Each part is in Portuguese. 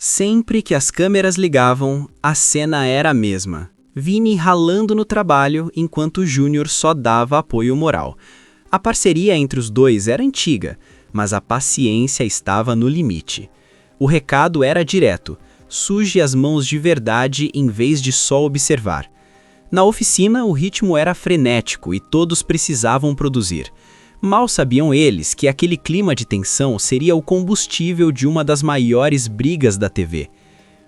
Sempre que as câmeras ligavam, a cena era a mesma. Vinny ralando no trabalho enquanto Júnior só dava apoio moral. A parceria entre os dois era antiga, mas a paciência estava no limite. O recado era direto: suje as mãos de verdade em vez de só observar. Na oficina, o ritmo era frenético e todos precisavam produzir. Mal sabiam eles que aquele clima de tensão seria o combustível de uma das maiores brigas da TV.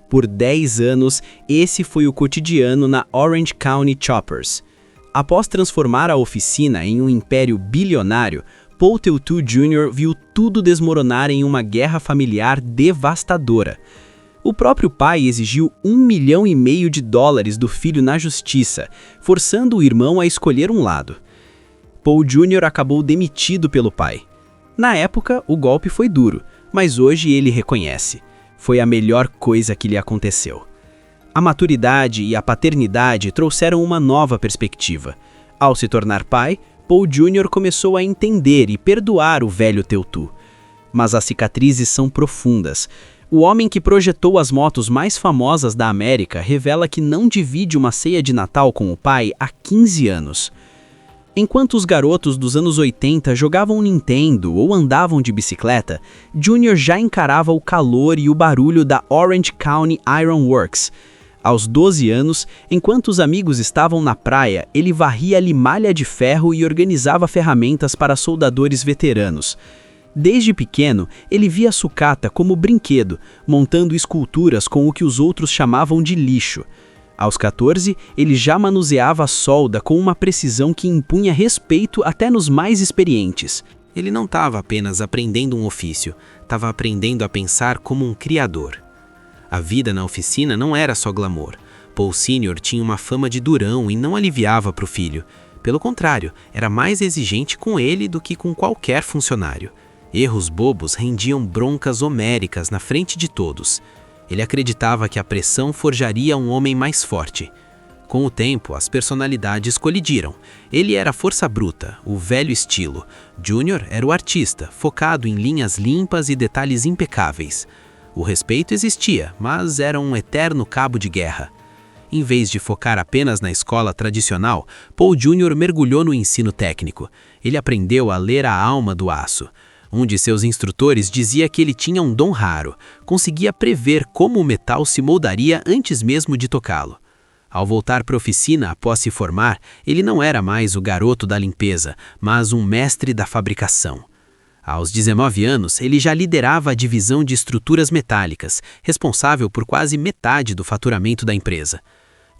Por 10 anos, esse foi o cotidiano na Orange County Choppers. Após transformar a oficina em um império bilionário, Paul Teutul Jr. viu tudo desmoronar em uma guerra familiar devastadora. O próprio pai exigiu $1,5 milhão do filho na justiça, forçando o irmão a escolher um lado. Paul Jr. acabou demitido pelo pai. Na época, o golpe foi duro, mas hoje ele reconhece: foi a melhor coisa que lhe aconteceu. A maturidade e a paternidade trouxeram uma nova perspectiva. Ao se tornar pai, Paul Jr. começou a entender e perdoar o velho Teutul. Mas as cicatrizes são profundas. O homem que projetou as motos mais famosas da América revela que não divide uma ceia de Natal com o pai há 15 anos. Enquanto os garotos dos anos 80 jogavam Nintendo ou andavam de bicicleta, Junior já encarava o calor e o barulho da Orange County Iron Works. Aos 12 anos, enquanto os amigos estavam na praia, ele varria limalha de ferro e organizava ferramentas para soldadores veteranos. Desde pequeno, ele via sucata como brinquedo, montando esculturas com o que os outros chamavam de lixo. Aos 14, ele já manuseava a solda com uma precisão que impunha respeito até nos mais experientes. Ele não estava apenas aprendendo um ofício, estava aprendendo a pensar como um criador. A vida na oficina não era só glamour. Paul Sr. tinha uma fama de durão e não aliviava para o filho. Pelo contrário, era mais exigente com ele do que com qualquer funcionário. Erros bobos rendiam broncas homéricas na frente de todos. Ele acreditava que a pressão forjaria um homem mais forte. Com o tempo, as personalidades colidiram. Ele era a força bruta, o velho estilo. Junior era o artista, focado em linhas limpas e detalhes impecáveis. O respeito existia, mas era um eterno cabo de guerra. Em vez de focar apenas na escola tradicional, Paul Jr. mergulhou no ensino técnico. Ele aprendeu a ler a alma do aço. Um de seus instrutores dizia que ele tinha um dom raro, conseguia prever como o metal se moldaria antes mesmo de tocá-lo. Ao voltar para a oficina após se formar, ele não era mais o garoto da limpeza, mas um mestre da fabricação. Aos 19 anos, ele já liderava a divisão de estruturas metálicas, responsável por quase metade do faturamento da empresa.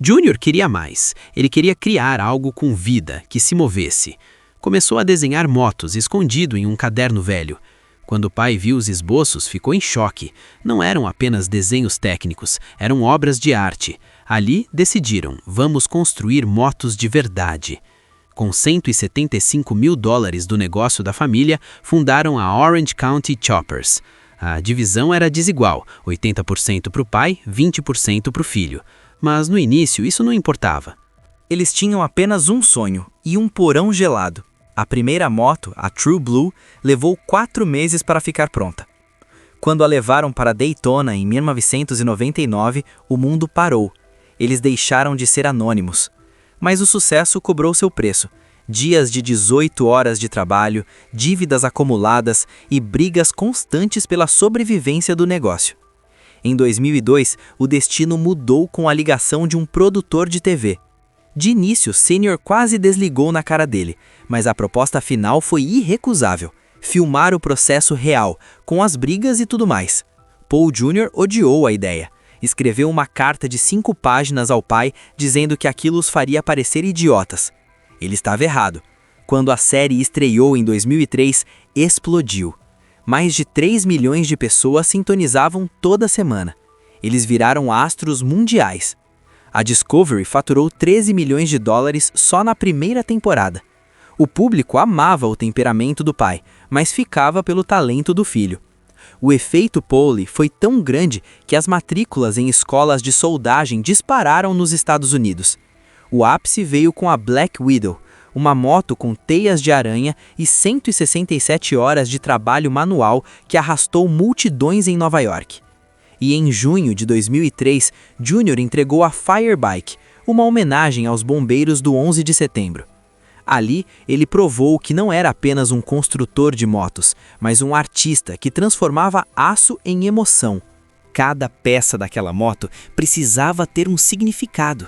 Junior queria mais, ele queria criar algo com vida, que se movesse. Começou a desenhar motos escondido em um caderno velho. Quando o pai viu os esboços, ficou em choque. Não eram apenas desenhos técnicos, eram obras de arte. Ali decidiram: vamos construir motos de verdade. Com $175 mil do negócio da família, fundaram a Orange County Choppers. A divisão era desigual, 80% para o pai, 20% para o filho. Mas no início isso não importava. Eles tinham apenas um sonho e um porão gelado. A primeira moto, a True Blue, levou 4 meses para ficar pronta. Quando a levaram para Daytona em 1999, o mundo parou. Eles deixaram de ser anônimos. Mas o sucesso cobrou seu preço. Dias de 18 horas de trabalho, dívidas acumuladas e brigas constantes pela sobrevivência do negócio. Em 2002, o destino mudou com a ligação de um produtor de TV. De início, Senior quase desligou na cara dele, mas a proposta final foi irrecusável: filmar o processo real, com as brigas e tudo mais. Paul Jr. odiou a ideia. Escreveu uma carta de 5 páginas ao pai, dizendo que aquilo os faria parecer idiotas. Ele estava errado. Quando a série estreou em 2003, explodiu. Mais de 3 milhões de pessoas sintonizavam toda semana. Eles viraram astros mundiais. A Discovery faturou $13 milhões só na primeira temporada. O público amava o temperamento do pai, mas ficava pelo talento do filho. O efeito Paul foi tão grande que as matrículas em escolas de soldagem dispararam nos Estados Unidos. O ápice veio com a Black Widow, uma moto com teias de aranha e 167 horas de trabalho manual que arrastou multidões em Nova York. E em junho de 2003, Junior entregou a Firebike, uma homenagem aos bombeiros do 11 de setembro. Ali, ele provou que não era apenas um construtor de motos, mas um artista que transformava aço em emoção. Cada peça daquela moto precisava ter um significado.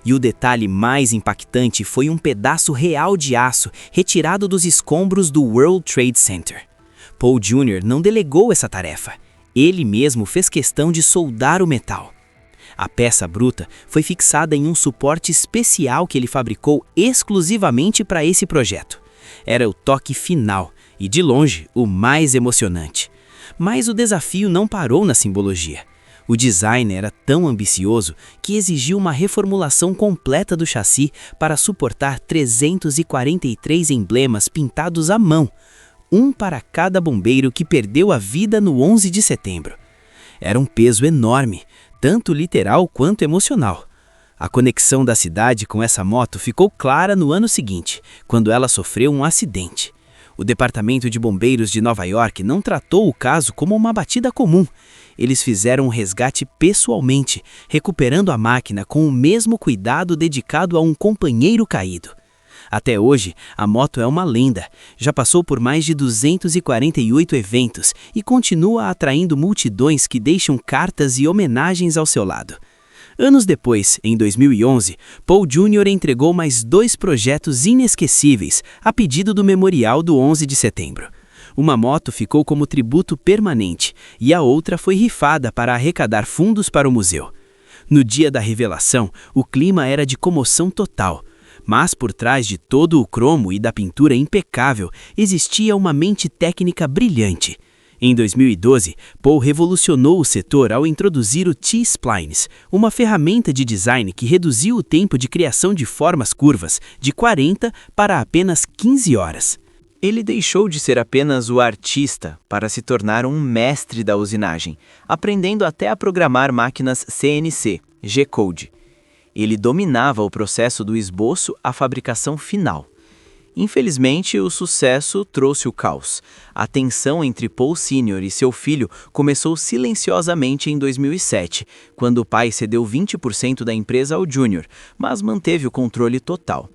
E o detalhe mais impactante foi um pedaço real de aço retirado dos escombros do World Trade Center. Paul Jr. não delegou essa tarefa. Ele mesmo fez questão de soldar o metal. A peça bruta foi fixada em um suporte especial que ele fabricou exclusivamente para esse projeto. Era o toque final e, de longe, o mais emocionante. Mas o desafio não parou na simbologia. O design era tão ambicioso que exigiu uma reformulação completa do chassi para suportar 343 emblemas pintados à mão, um para cada bombeiro que perdeu a vida no 11 de setembro. Era um peso enorme, tanto literal quanto emocional. A conexão da cidade com essa moto ficou clara no ano seguinte, quando ela sofreu um acidente. O Departamento de Bombeiros de Nova York não tratou o caso como uma batida comum. Eles fizeram um resgate pessoalmente, recuperando a máquina com o mesmo cuidado dedicado a um companheiro caído. Até hoje, a moto é uma lenda. Já passou por mais de 248 eventos e continua atraindo multidões que deixam cartas e homenagens ao seu lado. Anos depois, em 2011, Paul Jr. entregou mais 2 projetos inesquecíveis a pedido do Memorial do 11 de setembro. Uma moto ficou como tributo permanente e a outra foi rifada para arrecadar fundos para o museu. No dia da revelação, o clima era de comoção total. Mas por trás de todo o cromo e da pintura impecável, existia uma mente técnica brilhante. Em 2012, Paul revolucionou o setor ao introduzir o T-Splines, uma ferramenta de design que reduziu o tempo de criação de formas curvas de 40 para apenas 15 horas. Ele deixou de ser apenas o artista para se tornar um mestre da usinagem, aprendendo até a programar máquinas CNC, G-Code. Ele dominava o processo do esboço à fabricação final. Infelizmente, o sucesso trouxe o caos. A tensão entre Paul Sr. e seu filho começou silenciosamente em 2007, quando o pai cedeu 20% da empresa ao Jr., mas manteve o controle total.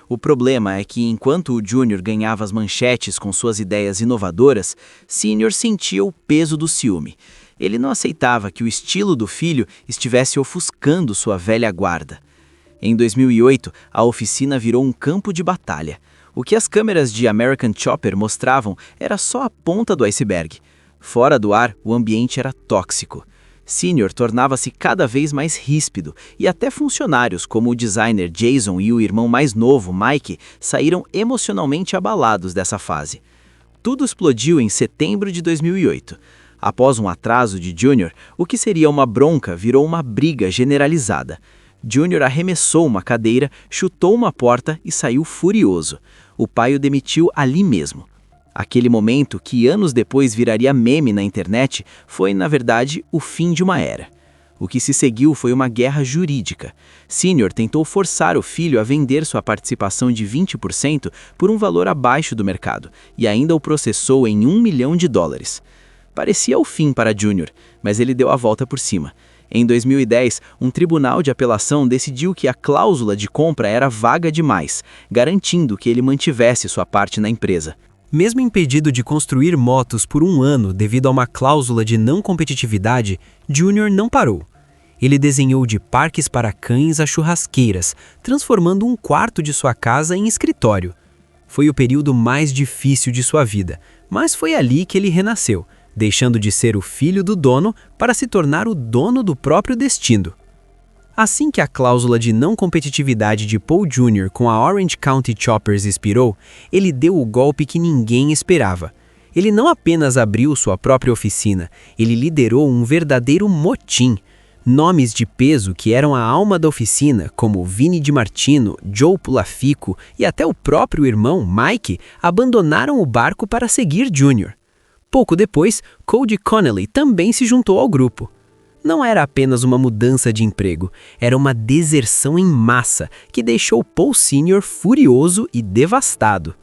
O problema é que, enquanto o Jr. ganhava as manchetes com suas ideias inovadoras, Sr. sentia o peso do ciúme. Ele não aceitava que o estilo do filho estivesse ofuscando sua velha guarda. Em 2008, a oficina virou um campo de batalha. O que as câmeras de American Chopper mostravam era só a ponta do iceberg. Fora do ar, o ambiente era tóxico. Sr. tornava-se cada vez mais ríspido e até funcionários como o designer Jason e o irmão mais novo, Mike, saíram emocionalmente abalados dessa fase. Tudo explodiu em setembro de 2008. Após um atraso de Jr., o que seria uma bronca virou uma briga generalizada. Jr. arremessou uma cadeira, chutou uma porta e saiu furioso. O pai o demitiu ali mesmo. Aquele momento, que anos depois viraria meme na internet, foi, na verdade, o fim de uma era. O que se seguiu foi uma guerra jurídica. Sr. tentou forçar o filho a vender sua participação de 20% por um valor abaixo do mercado e ainda o processou em $1 milhão. Parecia o fim para Jr., mas ele deu a volta por cima. Em 2010, um tribunal de apelação decidiu que a cláusula de compra era vaga demais, garantindo que ele mantivesse sua parte na empresa. Mesmo impedido de construir motos por um ano devido a uma cláusula de não competitividade, Jr. não parou. Ele desenhou de parques para cães a churrasqueiras, transformando um quarto de sua casa em escritório. Foi o período mais difícil de sua vida, mas foi ali que ele renasceu, deixando de ser o filho do dono para se tornar o dono do próprio destino. Assim que a cláusula de não competitividade de Paul Jr. com a Orange County Choppers expirou, ele deu o golpe que ninguém esperava. Ele não apenas abriu sua própria oficina, ele liderou um verdadeiro motim. Nomes de peso que eram a alma da oficina, como Vinnie DiMartino, Joe Pulafico e até o próprio irmão, Mike, abandonaram o barco para seguir Jr. Pouco depois, Cody Connelly também se juntou ao grupo. Não era apenas uma mudança de emprego, era uma deserção em massa que deixou Paul Sr. furioso e devastado.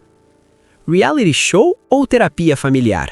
Reality show ou terapia familiar?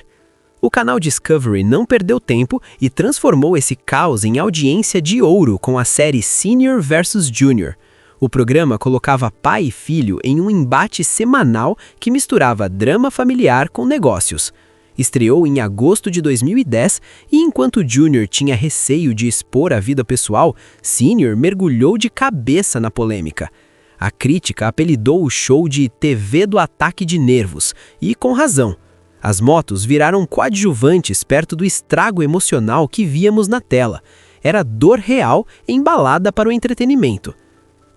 O canal Discovery não perdeu tempo e transformou esse caos em audiência de ouro com a série Senior vs Junior. O programa colocava pai e filho em um embate semanal que misturava drama familiar com negócios. Estreou em agosto de 2010 e enquanto Junior tinha receio de expor a vida pessoal, Senior mergulhou de cabeça na polêmica. A crítica apelidou o show de TV do ataque de nervos, e com razão. As motos viraram coadjuvantes perto do estrago emocional que víamos na tela. Era dor real embalada para o entretenimento.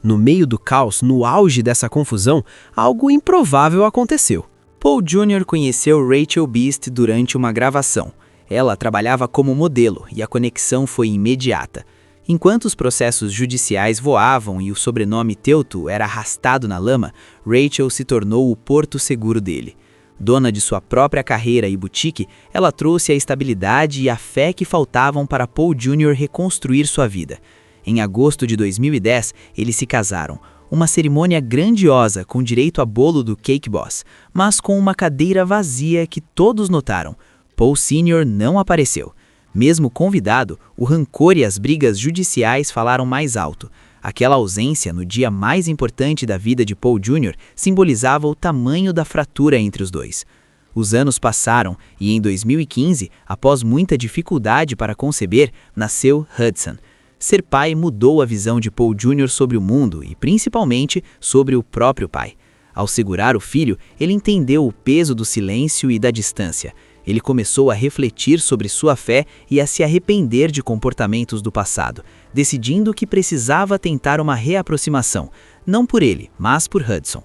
No meio do caos, no auge dessa confusão, algo improvável aconteceu. Paul Jr. conheceu Rachel Beast durante uma gravação. Ela trabalhava como modelo e a conexão foi imediata. Enquanto os processos judiciais voavam e o sobrenome Teuto era arrastado na lama, Rachel se tornou o porto seguro dele. Dona de sua própria carreira e boutique, ela trouxe a estabilidade e a fé que faltavam para Paul Jr. reconstruir sua vida. Em agosto de 2010, eles se casaram. Uma cerimônia grandiosa com direito a bolo do Cake Boss, mas com uma cadeira vazia que todos notaram. Paul Sr. não apareceu. Mesmo convidado, o rancor e as brigas judiciais falaram mais alto. Aquela ausência no dia mais importante da vida de Paul Jr. simbolizava o tamanho da fratura entre os dois. Os anos passaram e em 2015, após muita dificuldade para conceber, nasceu Hudson. Ser pai mudou a visão de Paul Jr. sobre o mundo e, principalmente, sobre o próprio pai. Ao segurar o filho, ele entendeu o peso do silêncio e da distância. Ele começou a refletir sobre sua fé e a se arrepender de comportamentos do passado, decidindo que precisava tentar uma reaproximação, não por ele, mas por Hudson.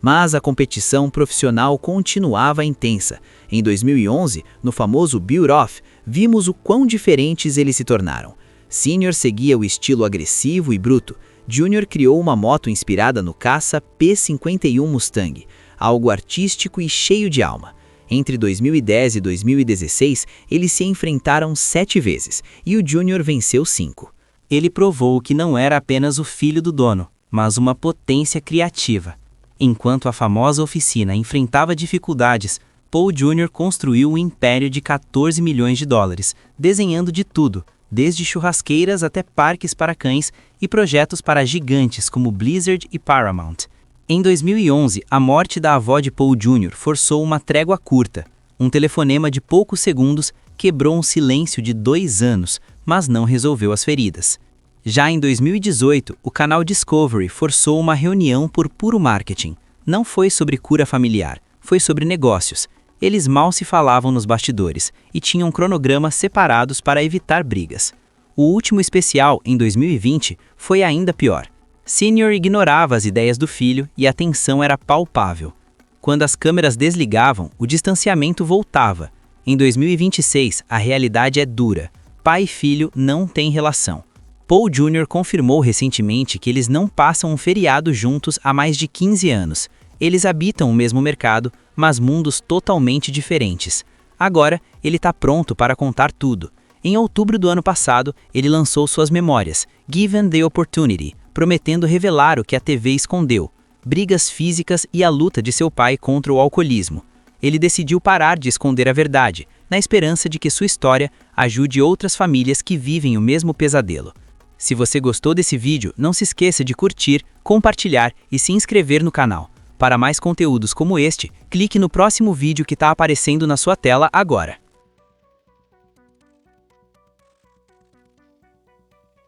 Mas a competição profissional continuava intensa. Em 2011, no famoso Build Off, vimos o quão diferentes eles se tornaram. Senior seguia o estilo agressivo e bruto. Junior criou uma moto inspirada no caça P51 Mustang, algo artístico e cheio de alma. Entre 2010 e 2016, eles se enfrentaram 7 vezes, e o Junior venceu 5. Ele provou que não era apenas o filho do dono, mas uma potência criativa. Enquanto a famosa oficina enfrentava dificuldades, Paul Jr. construiu um império de 14 milhões de dólares, desenhando de tudo, desde churrasqueiras até parques para cães e projetos para gigantes como Blizzard e Paramount. Em 2011, a morte da avó de Paul Jr. forçou uma trégua curta. Um telefonema de poucos segundos quebrou um silêncio de 2 anos, mas não resolveu as feridas. Já em 2018, o canal Discovery forçou uma reunião por puro marketing. Não foi sobre cura familiar, foi sobre negócios. Eles mal se falavam nos bastidores e tinham cronogramas separados para evitar brigas. O último especial, em 2020, foi ainda pior. Senior ignorava as ideias do filho e a tensão era palpável. Quando as câmeras desligavam, o distanciamento voltava. Em 2026, a realidade é dura. Pai e filho não têm relação. Paul Jr. confirmou recentemente que eles não passam um feriado juntos há mais de 15 anos. Eles habitam o mesmo mercado, mas mundos totalmente diferentes. Agora, ele está pronto para contar tudo. Em outubro do ano passado, ele lançou suas memórias, Given the Opportunity, prometendo revelar o que a TV escondeu, brigas físicas e a luta de seu pai contra o alcoolismo. Ele decidiu parar de esconder a verdade, na esperança de que sua história ajude outras famílias que vivem o mesmo pesadelo. Se você gostou desse vídeo, não se esqueça de curtir, compartilhar e se inscrever no canal. Para mais conteúdos como este, clique no próximo vídeo que está aparecendo na sua tela agora.